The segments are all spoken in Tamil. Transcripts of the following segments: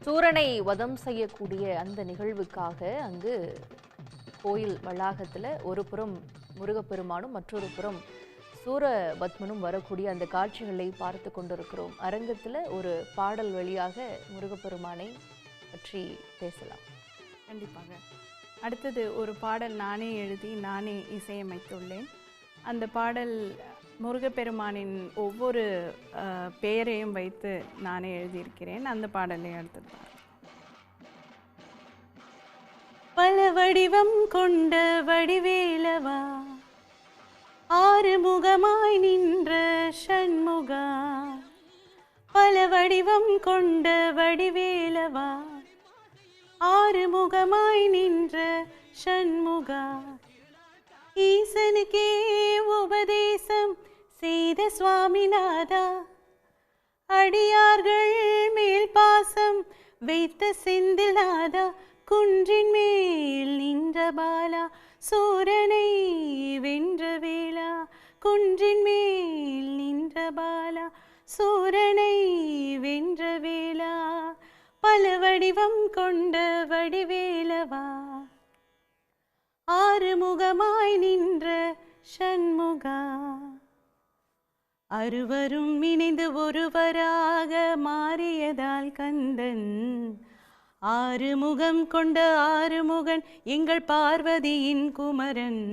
சூரனை வதம் செய்யக்கூடிய அந்த நிகழ்வுக்காக அங்கு கோயில் வளாகத்தில் ஒரு புறம் முருகப்பெருமானும் மற்றொரு புறம் சூரபத்மனும் வரக்கூடிய அந்த காட்சிகளை பார்த்து கொண்டிருக்கிறோம். அரங்கத்தில் ஒரு பாடல் வழியாக முருகப்பெருமானை பற்றி பேசலாம். கண்டிப்பாக. அடுத்தது ஒரு பாடல் நானே எழுதி நானே இசையமைத்துள்ளேன். அந்த பாடல் முருகப்பெருமானின் ஒவ்வொரு பெயரையும் வைத்து நானே எழுதியிருக்கிறேன். அந்த பாடலை அடுத்தது பல வடிவம் கொண்ட வடிவேலவா, ஆறு முகமாய் நின்ற ஷண்முகா. பல வடிவம் கொண்ட வடிவேலவா, ஆறு முகமாய் நின்ற ஷண்முகா. ஈசனுக்கே உபதேசம் செய்த சுவாமிநாதா, அடியார்கள் மேல் பாசம் வைத்த செந்தில்நாதா. குன்றின் மேல் நின்ற பாலா, சூரனை வென்ற வேளா. குன்றின் மேல் நின்ற பாலா, சூரனை வென்ற வேளா. பல வடிவம் கொண்ட வடிவேலவா, ஆறு முகமாய் நின்ற ஷண்முகா. அறுவரும் இணைந்து ஒருவராக மாறியதால் கந்தன், ஆறு முகம் கொண்ட ஆறுமுகன் எங்கள் பார்வதியின் குமரன்.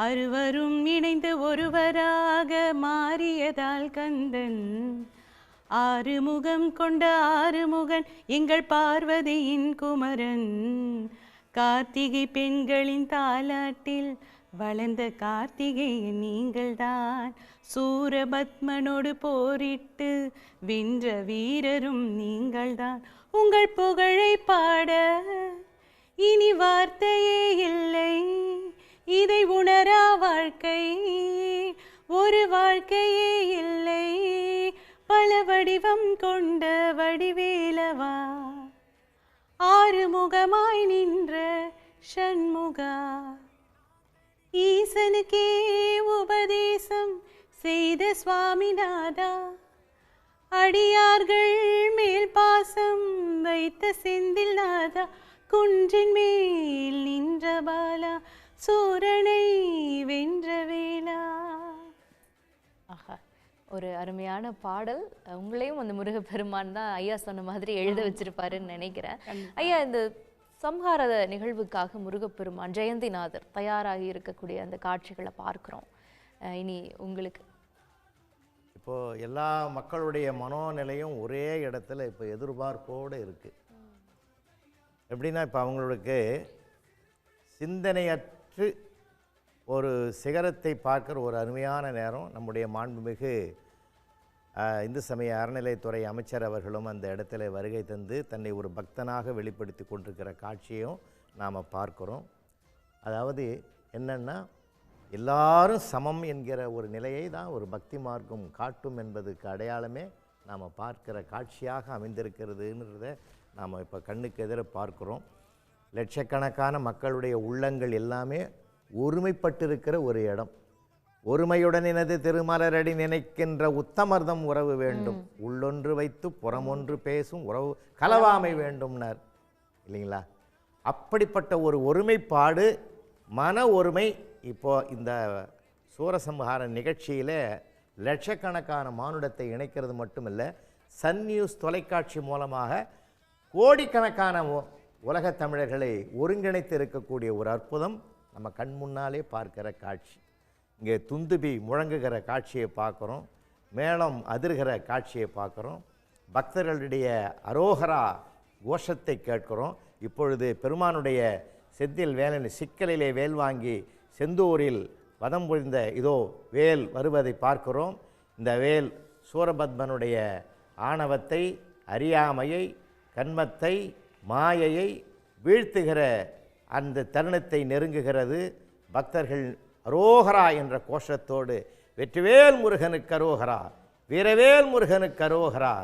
அறுவரும் இணைந்து ஒருவராக மாறியதால் கந்தன், ஆறு முகம் கொண்ட ஆறுமுகன் எங்கள் பார்வதியின் குமரன். கார்த்திகை பெண்களின் தாலாட்டில் வளர்ந்த கார்த்திகேயன் நீங்கள்தான். சூரபத்மனோடு போரிட்டு வென்ற வீரரும் நீங்கள்தான். உங்கள் புகழை பாட இனி வார்த்தையே இல்லை. இதை உணரா வாழ்க்கை ஒரு வாழ்க்கையே இல்லை. பல வடிவம் கொண்ட வடிவேலவா, ஆறு முகமாய் நின்ற ஷண்முகா. ஈசனுக்கே உபதேசம் செய்த சுவாமிநாதா, அடியார்கள் மேல் பாசம் வைத்த செந்தில்நாதா. குன்றின் மேல் நின்ற பாலா, சூரனை வென்ற வேளா. ஆஹா, ஒரு அருமையான பாடல். உங்களையும் அந்த முருகப்பெருமான் தான் ஐயா சொன்ன மாதிரி எழுத வச்சிருப்பாருன்னு நினைக்கிறேன். ஐயா, இந்த சம்ஹார நிகழ்வுக்காக முருகப்பெருமான் ஜெயந்திநாதர் தயாராகி இருக்கக்கூடிய அந்த காட்சிகளை பார்க்குறோம். இனி உங்களுக்கு இப்போது எல்லா மக்களுடைய மனோநிலையும் ஒரே இடத்துல இப்போ எதிர்பார்ப்போடு இருக்குது. எப்படின்னா, இப்போ அவங்களுக்கு சிந்தனையற்று ஒரு சிகரத்தை பார்க்குற ஒரு அருமையான நேரம். நம்முடைய மாண்புமிகு இந்து சமய அறநிலைத்துறை அமைச்சர் அவர்களும் அந்த இடத்துல வருகை தந்து தன்னை ஒரு பக்தனாக வெளிப்படுத்தி கொண்டிருக்கிற காட்சியும் நாம் பார்க்குறோம். அதாவது என்னென்னா, எல்லாரும் சமம் என்கிற ஒரு நிலையை தான் ஒரு பக்தி மார்க்கம் காட்டும் என்பதுக்கு அடையாளமே நாம் பார்க்கிற காட்சியாக அமைந்திருக்கிறதுன்றத நாம் இப்போ கண்ணுக்கு எதிர பார்க்குறோம். லட்சக்கணக்கான மக்களுடைய உள்ளங்கள் எல்லாமே ஒருமைப்பட்டிருக்கிற ஒரு இடம். ஒருமையுடன் எனது திருமலரடி நினைக்கின்ற உத்தமர்தம் உறவு வேண்டும். உள்ளொன்று வைத்து புறமொன்று பேசும் உறவு கலவாமை வேண்டும்னார் இல்லைங்களா? அப்படிப்பட்ட ஒரு ஒருமைப்பாடு, மன ஒருமை இப்போது இந்த சூரசம்ஹார நிகழ்ச்சியில் லட்சக்கணக்கான மானுடத்தை இணைக்கிறது மட்டுமில்லை, சன் நியூஸ் தொலைக்காட்சி மூலமாக கோடிக்கணக்கான உலகத் தமிழர்களை ஒருங்கிணைத்து இருக்கக்கூடிய ஒரு அற்புதம் நம்ம கண் முன்னாலே பார்க்கிற காட்சி. இங்கே துந்துபி முழங்குகிற காட்சியை பார்க்குறோம், மேளம் அதிர்கிற காட்சியை பார்க்குறோம், பக்தர்களுடைய அரோகரா கோஷத்தை கேட்கிறோம். இப்பொழுது பெருமானுடைய செந்தில் வேலன் சிக்கலிலே வேல் வாங்கி செந்தூரில் வதம் புரிந்த இதோ வேல் வருவதை பார்க்கிறோம். இந்த வேல் சூரபத்மனுடைய ஆணவத்தை, அறியாமையை, கன்மத்தை, மாயையை வீழ்த்துகிற அந்த தருணத்தை நெருங்குகிறது. பக்தர்கள் அரோகரா என்ற கோஷத்தோடு வெற்றிவேல் முருகனுக்கு அரோகரா, வீரவேல் முருகனுக்கு அரோகரா,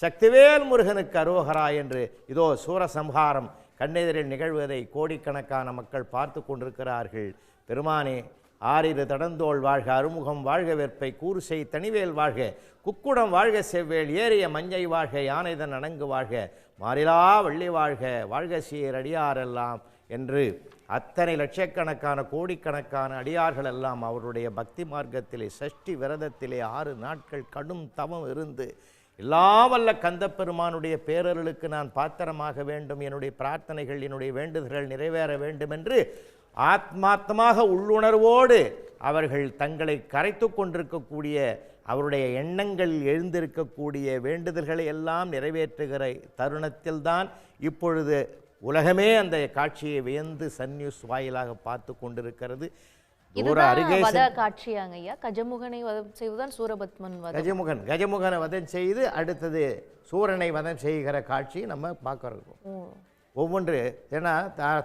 சக்திவேல் முருகனுக்கு அரோகரா என்று இதோ சூரசம்ஹாரம் கண்ணெதிரில் நிகழ்வதை கோடிக்கணக்கான மக்கள் பார்த்து கொண்டிருக்கிறார்கள். பெருமானே, ஆரிரு தடந்தோள் வாழ்க அருமுகம் வாழ்க வெற்பை கூறுசெய் தனிவேல் வாழ்க குக்குடம் வாழ்க செவ்வேல் ஏறிய மஞ்சை வாழ்க யானைதன் அணங்கு வாழ்க மாறிலா வள்ளி வாழ்க வாழ்க சீர் அடியாரெல்லாம் என்று அத்தனை லட்சக்கணக்கான கோடிக்கணக்கான அடியார்கள் எல்லாம் அவருடைய பக்தி மார்க்கத்திலே சஷ்டி விரதத்திலே 6 நாட்கள் கடும் தவம் இருந்து எல்லா வல்ல கந்தப்பெருமானுடைய பேரருளுக்கு நான் பாத்திரமாக வேண்டும், என்னுடைய பிரார்த்தனைகள் என்னுடைய வேண்டுதல்கள் நிறைவேற வேண்டும் என்று ஆத்மார்த்தமாக உள்ளுணர்வோடு அவர்கள் தங்களை கரைத்து கொண்டிருக்கக்கூடிய அவருடைய எண்ணங்கள் எழுந்திருக்கக்கூடிய வேண்டுதல்களை எல்லாம் நிறைவேற்றுகிற தருணத்தில்தான் இப்பொழுது உலகமே அந்த காட்சியை வியந்து சன் நியூஸ் வாயிலாக பார்த்து கொண்டிருக்கிறது. வத காட்சியாங்க ஐயா. கஜமுகனை வதம் செய்வதுதான் சூரபத்மன் வதம். கஜமுகனை வதம் செய்து அடுத்தது சூரனை வதம் செய்கிற காட்சி நம்ம பார்க்கிறோம். ஒவ்வொன்று ஏன்னா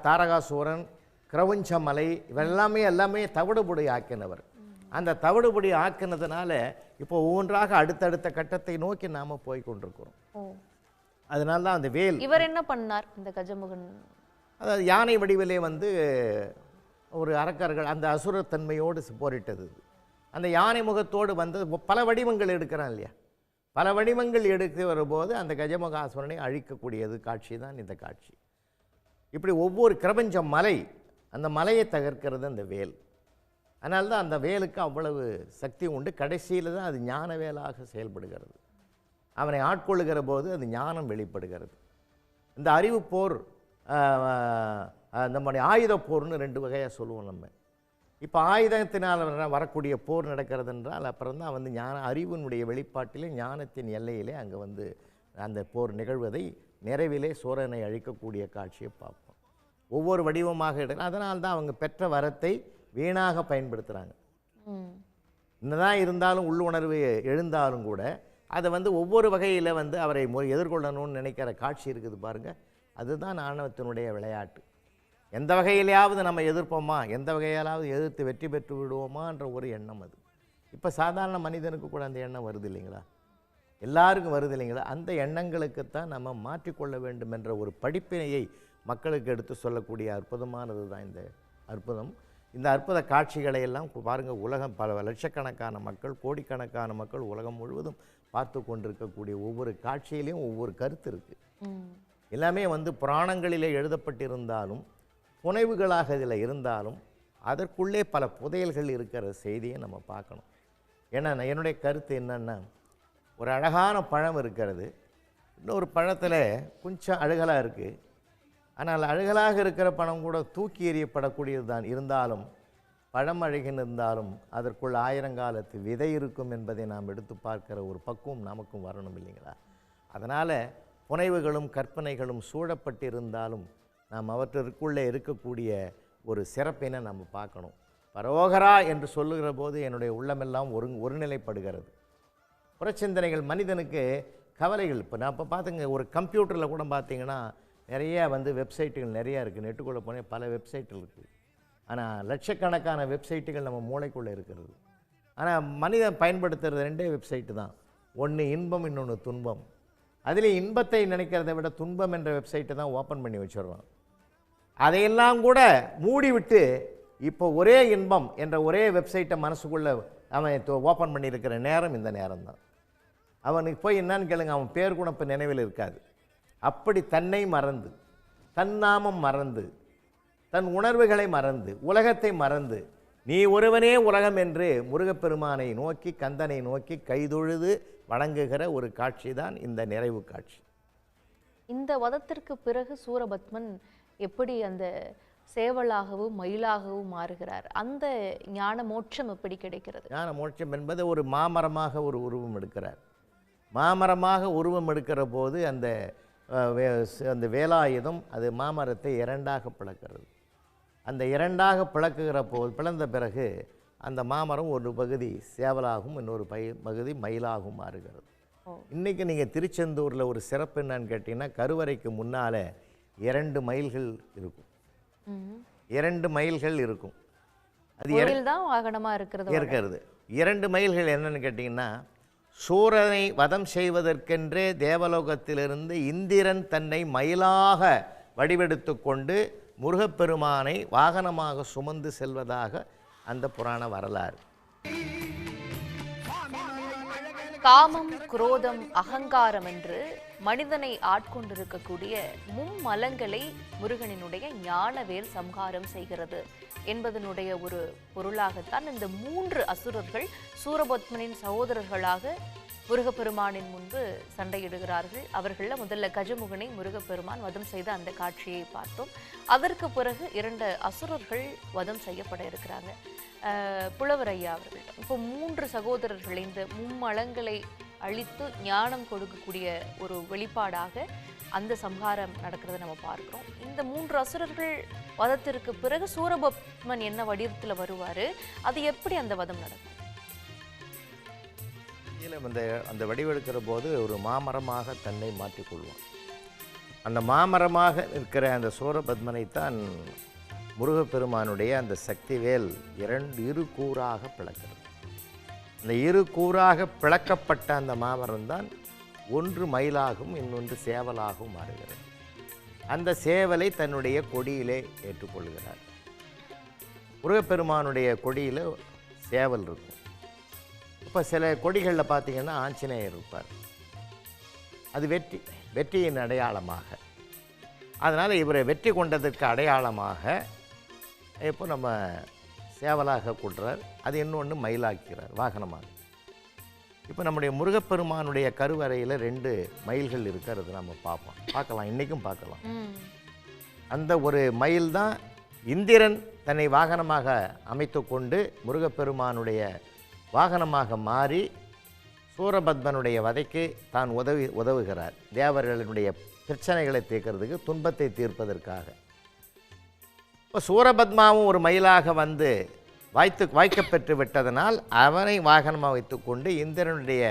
தாரகாசூரன், கிரவுஞ்சமலை எல்லாமே தவிடுபொடி ஆக்கினவர். அந்த தவிடுபொடி ஆக்கினதுனால இப்போ ஒவ்வொன்றாக அடுத்தடுத்த கட்டத்தை நோக்கி நாம போய் கொண்டிருக்கிறோம். அதனால தான் அந்த வேல். இவர் என்ன பண்ணார் இந்த கஜமுகன்? அதாவது யானை வடிவிலே வந்து ஒரு அரக்கர்கள் அந்த அசுரத்தன்மையோடு போரிட்டது. அந்த யானை முகத்தோடு வந்து பல வடிவங்கள் எடுக்கிறான் இல்லையா, பல வடிவங்கள் எடுத்து வரும்போது அந்த கஜமுகாசுரனை அழிக்கக்கூடியது காட்சி தான் இந்த காட்சி. இப்படி ஒவ்வொரு கிரபஞ்ச மலை, அந்த மலையை தகர்க்கிறது அந்த வேல். அதனால்தான் அந்த வேலுக்கு அவ்வளவு சக்தி உண்டு. கடைசியில் தான் அது ஞான வேலாக செயல்படுகிறது. அவனை ஆட்கொள்ளுகிற போது அது ஞானம் வெளிப்படுகிறது. இந்த அறிவு போர், நம்முடைய ஆயுத போர்னு 2 வகையாக சொல்லுவோம் நம்ம. இப்போ ஆயுதத்தினால் வரக்கூடிய போர் நடக்கிறது என்றால் அப்புறம் தான் வந்து அறிவினுடைய வெளிப்பாட்டிலே ஞானத்தின் எல்லையிலே அங்கே வந்து அந்த போர் நிகழ்வதை நிறைவிலே சூரனை அழிக்கக்கூடிய காட்சியை பார்ப்போம். ஒவ்வொரு வடிவமாக எடுக்கலாம். அதனால்தான் அவங்க பெற்ற வரத்தை வீணாக பயன்படுத்துகிறாங்க. என்னதான் இருந்தாலும் உள்ளுணர்வு எழுந்தாலும் கூட அதை வந்து ஒவ்வொரு வகையில் வந்து அவரை எதிர்கொள்ளணும்னு நினைக்கிற காட்சி இருக்குது பாருங்கள். அதுதான் ஆணவத்தினுடைய விளையாட்டு. எந்த வகையிலையாவது நம்ம எதிர்ப்போமா, எந்த வகையிலாவது எதிர்த்து வெற்றி பெற்று விடுவோமான்ற ஒரு எண்ணம் அது. இப்போ சாதாரண மனிதனுக்கு கூட அந்த எண்ணம் வருது இல்லைங்களா, எல்லாருக்கும் வருது இல்லைங்களா. அந்த எண்ணங்களுக்குத்தான் நம்ம மாற்றிக்கொள்ள வேண்டும் என்ற ஒரு படிப்பினையை மக்களுக்கு எடுத்து சொல்லக்கூடிய அற்புதமானது தான் இந்த அற்புதம். இந்த அற்புத காட்சிகளை எல்லாம் பாருங்கள், உலகம் பல லட்சக்கணக்கான மக்கள், கோடிக்கணக்கான மக்கள் உலகம் முழுவதும் பார்த்து கொண்டிருக்கக்கூடிய ஒவ்வொரு காட்சியிலையும் ஒவ்வொரு கருத்து இருக்குது. எல்லாமே வந்து புராணங்களிலே எழுதப்பட்டிருந்தாலும் புனைவுகளாக இதில் இருந்தாலும் அதற்குள்ளே பல புதையல்கள் இருக்கிற செய்தியை நம்ம பார்க்கணும். ஏன்னா என்னுடைய கருத்து என்னென்னா, ஒரு அழகான பழம் இருக்கிறது, இன்னொரு பழத்தில் கொஞ்சம் அழுகலாக இருக்குது. ஆனால் அழுகலாக இருக்கிற பழம் கூட தூக்கி எறியப்படக்கூடியது தான். இருந்தாலும் பழம் அழகினிருந்தாலும் அதற்குள் ஆயிரங்காலத்து விதை இருக்கும் என்பதை நாம் எடுத்து பார்க்கிற ஒரு பக்குவம் நமக்கும் வரணும் இல்லைங்களா. அதனால் புனைவுகளும் கற்பனைகளும் சூழப்பட்டிருந்தாலும் நாம் அவற்றிற்குள்ளே இருக்கக்கூடிய ஒரு சிறப்பினை நம்ம பார்க்கணும். பரோகரா என்று சொல்லுகிற போது என்னுடைய உள்ளமெல்லாம் ஒருநிலைப்படுகிறது. புறச்சிந்தனைகள் மனிதனுக்கு கவலைகள். இப்போ நான் இப்போ பார்த்துங்க, ஒரு கம்ப்யூட்டரில் கூட பார்த்தீங்கன்னா நிறைய வந்து வெப்சைட்டுகள் நிறையா இருக்குது. நெட்டுக்குள்ளே போனால் பல வெப்சைட்டுகள் இருக்குது. ஆனால் லட்சக்கணக்கான வெப்சைட்டுகள் நம்ம மூளைக்குள்ளே இருக்கிறது. ஆனால் மனிதன் பயன்படுத்துகிறது 2 வெப்சைட்டு தான். ஒன்று இன்பம், இன்னொன்று துன்பம். அதில் இன்பத்தை நினைக்கிறத விட துன்பம் என்ற வெப்சைட்டை தான் ஓப்பன் பண்ணி வச்சுருவான். அதையெல்லாம் கூட மூடிவிட்டு இப்போ ஒரே இன்பம் என்ற ஒரே வெப்சைட்டை மனசுக்குள்ளே அவன் ஓப்பன் பண்ணியிருக்கிற நேரம் இந்த நேரம் தான். அவனுக்கு போய் என்னன்னு கேளுங்க, அவன் பேர் கூட இப்போ நினைவில் இருக்காது. அப்படி தன்னை மறந்து, தன்னாமம் மறந்து, தன் உணர்வுகளை மறந்து, உலகத்தை மறந்து, நீ ஒருவனே உலகம் என்று முருகப்பெருமானை நோக்கி, கந்தனை நோக்கி கைதொழுது வணங்குகிற ஒரு காட்சி தான் இந்த நிறைவு காட்சி. இந்த வதத்திற்கு பிறகு சூரபத்மன் எப்படி அந்த சேவலாகவும் மயிலாகவும் மாறுகிறார்? அந்த ஞான மோட்சம் எப்படி கிடைக்கிறது? ஞான மோட்சம் என்பது ஒரு மாமரமாக ஒரு உருவம் எடுக்கிறார். மாமரமாக உருவம் எடுக்கிற போது அந்த வேலாயுதம் அது மாமரத்தை 2ஆக பிளக்கிறது. அந்த 2ஆக பிளக்குகிற போது பிளந்த பிறகு அந்த மாமரம் ஒரு பகுதி சேவலாகவும் இன்னொரு பகுதி மயிலாகவும் மாறுகிறது. இன்றைக்கி நீங்கள் திருச்செந்தூரில் ஒரு சிறப்பு என்னன்னு கேட்டிங்கன்னா, கருவறைக்கு முன்னால் 2 மயில்கள் இருக்கும். 2 மயில்கள் இருக்கும். அது தான் வாகனமாக இருக்கிறது. 2 மயில்கள் என்னன்னு கேட்டிங்கன்னா, சூரனை வதம் செய்வதற்கென்றே தேவலோகத்திலிருந்து இந்திரன் தன்னை மயிலாக வடிவெடுத்து கொண்டு முருகப்பெருமானை வாகனமாக சுமந்து செல்வதாக அந்த புராண வரலாறு. காமம், குரோதம், அகங்காரம் என்று மனிதனை ஆட்கொண்டிருக்கக்கூடிய மும்மலங்களை முருகனினுடைய ஞானவேல் சம்ஹாரம் செய்கிறது என்பதனுடைய ஒரு பொருளாகத்தான் இந்த 3 அசுரர்கள் சூரபத்மனின் சகோதரர்களாக முருகப்பெருமானின் முன்பு சண்டையிடுகிறார்கள். அவர்களில் முதல்ல கஜமுகனை முருகப்பெருமான் வதம் செய்த அந்த காட்சியை பார்த்தோம். அதற்கு பிறகு 2 அசுரர்கள் வதம் செய்யப்பட இருக்கிறாங்க. புலவர் ஐயா அவர்கள் இப்போ 3 சகோதரர்கள் இந்த மும்மலங்களை அழித்து ஞானம் கொடுக்கக்கூடிய ஒரு வெளிப்பாடாக அந்த சம்ஹாரம் நடக்கிறத நம்ம பார்க்கிறோம். இந்த 3 அசுரர்கள் வதத்திற்கு பிறகு சூரபத்மன் என்ன வடிவத்தில் வருவார், அது எப்படி அந்த வதம் நடக்கும்? அந்த வடிவெடுக்கிற போது ஒரு மாமரமாக தன்னை மாற்றிக்கொள்வான். அந்த மாமரமாக இருக்கிற அந்த சூரபத்மனைத்தான் முருகப்பெருமானுடைய அந்த சக்திவேல் இரு கூறாக பிளக்கிறது. அந்த இரு கூறாக பிளக்கப்பட்ட அந்த மாமரம்தான் ஒன்று மயிலாகவும் இன்னொன்று சேவலாகவும் மாறுகிறது. அந்த சேவலை தன்னுடைய கொடியிலே ஏற்றுக்கொள்கிறார். முருகப்பெருமானுடைய கொடியில் சேவல் இருக்கும். இப்போ சில கொடிகளில் பார்த்தீங்கன்னா ஆஞ்சநேயர் இருப்பார். அது வெற்றியின் அடையாளமாக. அதனால் இவரை வெற்றி கொண்டதற்கு அடையாளமாக இப்போ நம்ம சேவலாக கொள்கிறார். அது இன்னொன்று மயிலாக்கிறார் வாகனமாக. இப்போ நம்முடைய முருகப்பெருமானுடைய கருவறையில் 2 மயில்கள் இருக்கிறது நம்ம பார்க்கலாம், இன்றைக்கும் பார்க்கலாம். அந்த ஒரு மயில் தான் இந்திரன் தன்னை வாகனமாக அமைத்து கொண்டு முருகப்பெருமானுடைய வாகனமாக மாறி சூரபத்மனுடைய வதைக்கு தான் உதவுகிறார். தேவர்களுடைய பிரச்சனைகளை தீர்க்கிறதுக்கு, துன்பத்தை தீர்ப்பதற்காக. இப்போ சூரபத்மாவும் ஒரு மயிலாக வந்து வாய்க்கப்பெற்று விட்டதனால் அவனை வாகனமாக வைத்துக்கொண்டு இந்திரனுடைய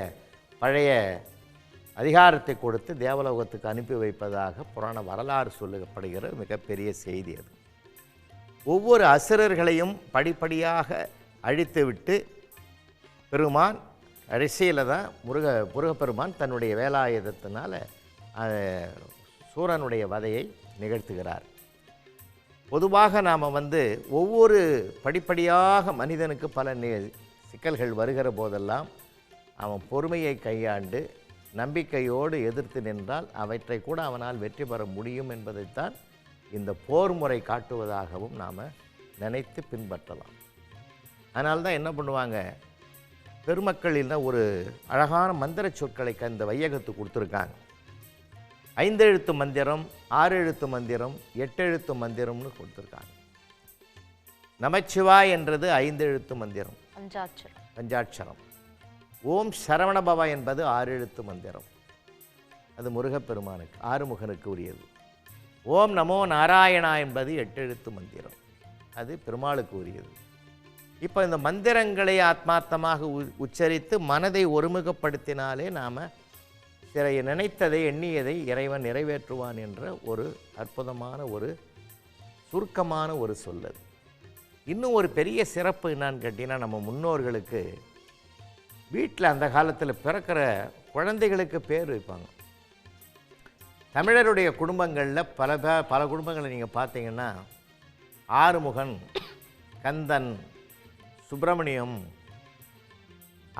பழைய அதிகாரத்தை கொடுத்து தேவலோகத்துக்கு அனுப்பி வைப்பதாக புராண வரலாறு சொல்லப்படுகிற மிகப்பெரிய செய்தி அது. ஒவ்வொரு அசுரர்களையும் படிப்படியாக அழித்துவிட்டு பெருமான் ரிஷியில் தான் முருகப்பெருமான் தன்னுடைய வேலாயுதத்தினால் சூரனுடைய வதையை நிகழ்த்துகிறார். பொதுவாக நாம் ஒவ்வொரு படிப்படியாக மனிதனுக்கு பல சிக்கல்கள் வருகிற போதெல்லாம் அவன் பொறுமையை கையாண்டு நம்பிக்கையோடு எதிர்த்து நின்றால் அவற்றை கூட அவனால் வெற்றி பெற முடியும் என்பதைத்தான் இந்த போர் முறை காட்டுவதாகவும் நாம் நினைத்து பின்பற்றலாம். அதனால்தான் என்ன பண்ணுவாங்க, பெருமக்களில் ஒரு அழகான மந்திர சொற்களை இந்த வையகத்து கொடுத்துருக்காங்க. 5 எழுத்து மந்திரம், 6 எழுத்து மந்திரம், 8 எழுத்து மந்திரம்னு கொடுத்துருக்காங்க. நமச்சிவாய் என்றது 5 எழுத்து மந்திரம், பஞ்சாட்சரம். ஓம் சரவணபவா என்பது 6 எழுத்து மந்திரம், அது முருகப்பெருமானுக்கு ஆறுமுகனுக்கு உரியது. ஓம் நமோ நாராயணா என்பது 8 எழுத்து மந்திரம், அது பெருமாளுக்கு உரியது. இப்போ இந்த மந்திரங்களை ஆத்மார்த்தமாக உச்சரித்து மனதை ஒருமுகப்படுத்தினாலே நாம் நினைத்ததை எண்ணியதை இறைவன் நிறைவேற்றுவான் என்ற ஒரு அற்புதமான ஒரு சுருக்கமான ஒரு சொல்லது. இன்னும் ஒரு பெரிய சிறப்பு என்னான்னு கேட்டிங்கன்னா, நம்ம முன்னோர்களுக்கு வீட்டில் அந்த காலத்தில் பிறக்கிற குழந்தைகளுக்கு பேர் வைப்பாங்க. தமிழருடைய குடும்பங்களில் பல குடும்பங்களை நீங்கள் பார்த்தீங்கன்னா ஆறுமுகன், கந்தன், சுப்பிரமணியம்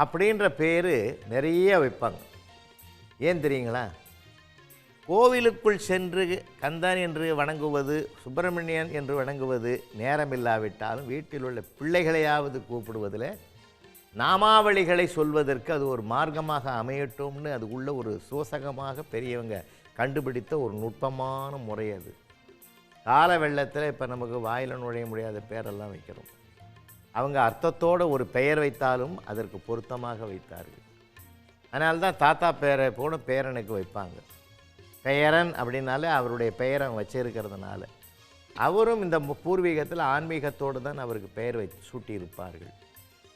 அப்படின்ற பேர் நிறைய வைப்பாங்க. ஏன் தெரியுங்களா? கோவிலுக்குள் சென்று கந்தன் என்று வணங்குவது, சுப்பிரமணியன் என்று வணங்குவது நேரமில்லாவிட்டாலும் வீட்டில் உள்ள பிள்ளைகளையாவது கூப்பிடுவதில் நாமாவளிகளை சொல்வதற்கு அது ஒரு மார்க்கமாக அமையட்டும்னு அது உள்ள ஒரு சோசகமாக பெரியவங்க கண்டுபிடித்த ஒரு நுட்பமான முறை அது. கால வெள்ளத்தில் இப்போ நமக்கு வாயில் நுழைய முடியாத பேரெல்லாம் வைக்கிறோம். அவங்க அர்த்தத்தோடு ஒரு பெயர் வைத்தாலும் அதற்கு பொருத்தமாக வைத்தார்கள். அதனால்தான் தாத்தா பேரை கூட பேரனுக்கு வைப்பாங்க. பெயரன் அப்படின்னாலே அவருடைய பெயரை வச்சிருக்கிறதுனால அவரும் இந்த பூர்வீகத்தில் ஆன்மீகத்தோடு தான் அவருக்கு பெயர் சூட்டியிருப்பார்கள்.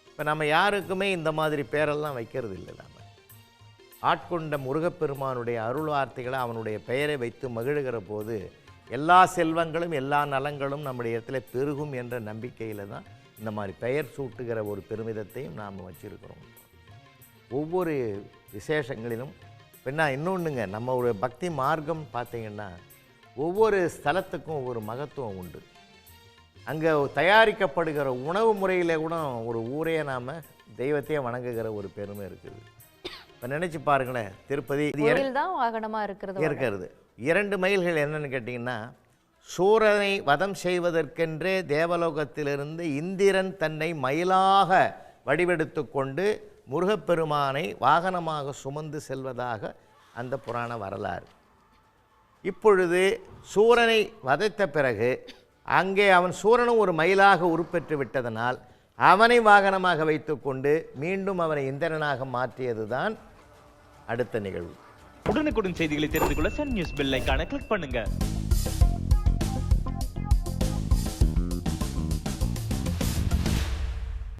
இப்போ நம்ம யாருக்குமே இந்த மாதிரி பேரெல்லாம் வைக்கிறது இல்லை. நம்ம ஆட்கொண்ட முருகப்பெருமானுடைய அருள் வார்த்தைகளை அவனுடைய பெயரை வைத்து மகிழுகிற போது எல்லா செல்வங்களும் எல்லா நலங்களும் நம்முடைய இடத்துல பெருகும் என்ற நம்பிக்கையில் தான் இந்த மாதிரி பெயர் சூட்டுகிற ஒரு பெருமிதத்தையும் நாம் வச்சுருக்கிறோம். ஒவ்வொரு விசேஷங்களிலும் பின்னா இன்னொன்றுங்க, நம்ம ஒரு பக்தி மார்க்கம் பார்த்திங்கன்னா ஒவ்வொரு ஸ்தலத்துக்கும் ஒவ்வொரு மகத்துவம் உண்டு. அங்கே தயாரிக்கப்படுகிற உணவு முறையில் கூட ஒரு ஊரே நாம் தெய்வத்தையே வணங்குகிற ஒரு பெருமை இருக்குது. இப்போ நினச்சி பாருங்களேன், திருப்பதி கோயில் தான் வாகனமாக இருக்கிறது. 2 மைல்கள் என்னன்னு கேட்டிங்கன்னா, சூரனை வதம் செய்வதற்கென்றே தேவலோகத்திலிருந்து இந்திரன் தன்னை மயிலாக வடிவெடுத்து கொண்டு முருகப்பெருமானை வாகனமாக சுமந்து செல்வதாக அந்த புராண வரலாறு. இப்பொழுது சூரனை வதைத்த பிறகு அங்கே அவன் சூரனும் ஒரு மயிலாக உருப்பெற்று விட்டதனால் அவனை வாகனமாக வைத்துக்கொண்டு மீண்டும் அவனை இந்திரனாக மாற்றியது தான் அடுத்த நிகழ்வு. உடனுக்குடன் செய்திகளை தெரிந்து கொள்ள சன் நியூஸ் பெல் ஐகானை கிளிக் பண்ணுங்க.